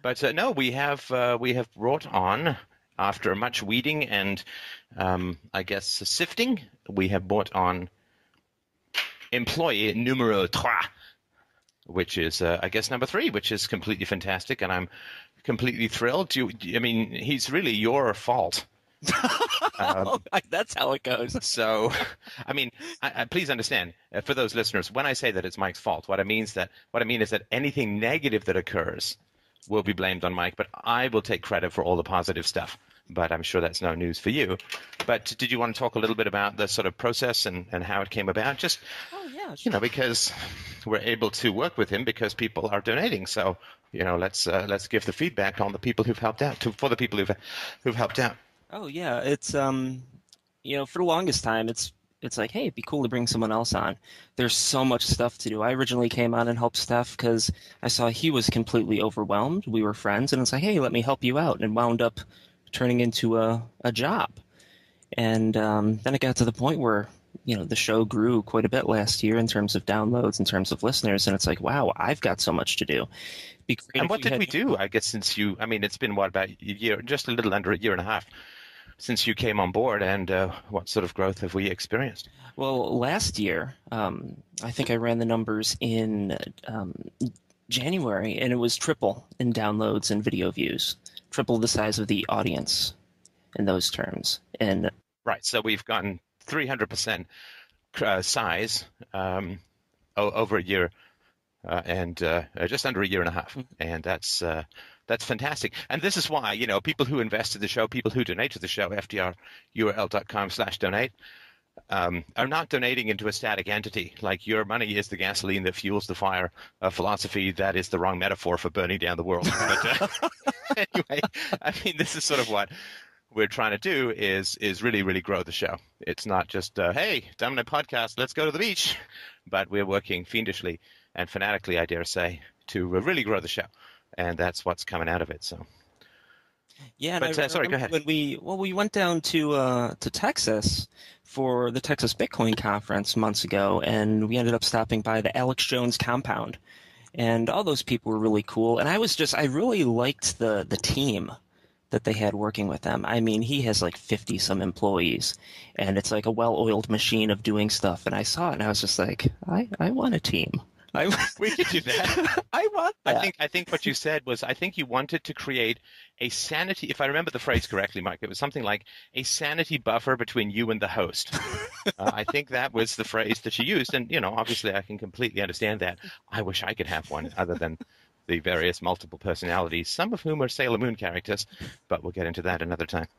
But no, we have brought on, after much weeding and I guess sifting, we have brought on employee numero trois, which is I guess number 3, which is completely fantastic, and I'm completely thrilled. I mean, he's really your fault. That's how it goes. So, I mean, please understand, for those listeners, when I say that it's Mike's fault, what I mean is that anything negative that occurs will be blamed on Mike, but I will take credit for all the positive stuff. But I'm sure that's no news for you. But did you want to talk a little bit about the sort of process and how it came about? Just, Sure. Because we're able to work with him because people are donating. So, let's give the feedback on the people who've helped out, for the people who've helped out. Oh yeah, it's for the longest time it's like, hey, it'd be cool to bring someone else on. There's so much stuff to do. I originally came on and helped Steph because I saw he was completely overwhelmed. We were friends, and it's like, hey, let me help you out, and wound up turning into a job. And then it got to the point where the show grew quite a bit last year in terms of downloads, in terms of listeners, and it's like, wow, I've got so much to do. And what did we do? I guess since it's been about a year, just a little under a year and a half since you came on board, and what sort of growth have we experienced? Well, last year, I think I ran the numbers in January, and it was triple in downloads and video views, triple the size of the audience in those terms. And right, so we've gotten 300% size over a year and just under a year and a half, and that's fantastic. And this is why people who invest in the show, people who donate to the show, FDRURL.com/donate, are not donating into a static entity. Like, your money is the gasoline that fuels the fire. A philosophy that is the wrong metaphor for burning down the world. But anyway, I mean, this is sort of what we're trying to do is really, really grow the show. It's not just, hey, done a podcast, let's go to the beach. But we're working fiendishly and fanatically, I dare say, to really grow the show. And that's what's coming out of it. So, yeah. But sorry, go ahead. When we went down to Texas for the Texas Bitcoin conference months ago, and we ended up stopping by the Alex Jones compound, and all those people were really cool. And I really liked the team that they had working with them. I mean, he has like 50 some employees, and it's like a well-oiled machine of doing stuff. And I saw it, and I was just like, I want a team. We could do that. I want that. I think what you said was, I think you wanted to create a sanity, if I remember the phrase correctly, Mike, it was something like a sanity buffer between you and the host. I think that was the phrase that you used. And, obviously I can completely understand that. I wish I could have one other than the various multiple personalities, some of whom are Sailor Moon characters, but we'll get into that another time.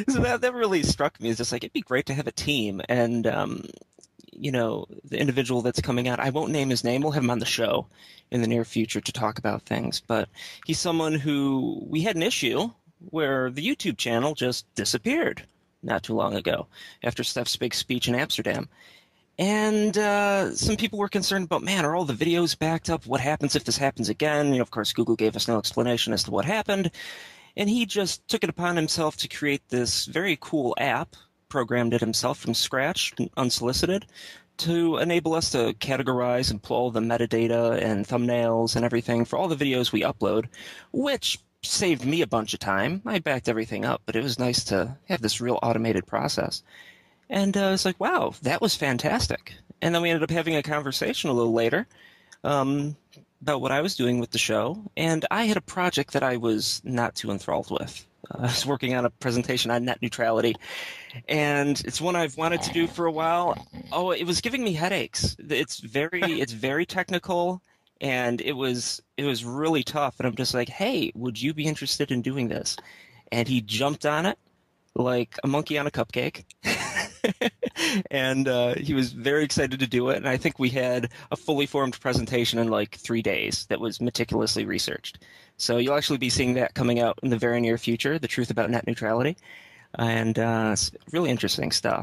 So that really struck me. It's just like, it'd be great to have a team. And, the individual that's coming out, I won't name his name. We'll have him on the show in the near future to talk about things. But he's someone who, we had an issue where the YouTube channel just disappeared not too long ago after Steph's big speech in Amsterdam. And some people were concerned about, man, are all the videos backed up? What happens if this happens again? Of course, Google gave us no explanation as to what happened. And he just took it upon himself to create this very cool app, programmed it himself from scratch, unsolicited, to enable us to categorize and pull all the metadata and thumbnails and everything for all the videos we upload, which saved me a bunch of time. I backed everything up, but it was nice to have this real automated process. And it's like, wow, that was fantastic. And then we ended up having a conversation a little later about what I was doing with the show. And I had a project that I was not too enthralled with. I was working on a presentation on net neutrality, and it's one I've wanted to do for a while. Oh, it was giving me headaches. It's very technical, and it was really tough. And I'm just like, hey, would you be interested in doing this? And he jumped on it like a monkey on a cupcake. And he was very excited to do it. And I think we had a fully formed presentation in like 3 days that was meticulously researched. So you'll actually be seeing that coming out in the very near future, The Truth About Net Neutrality. And it's really interesting stuff.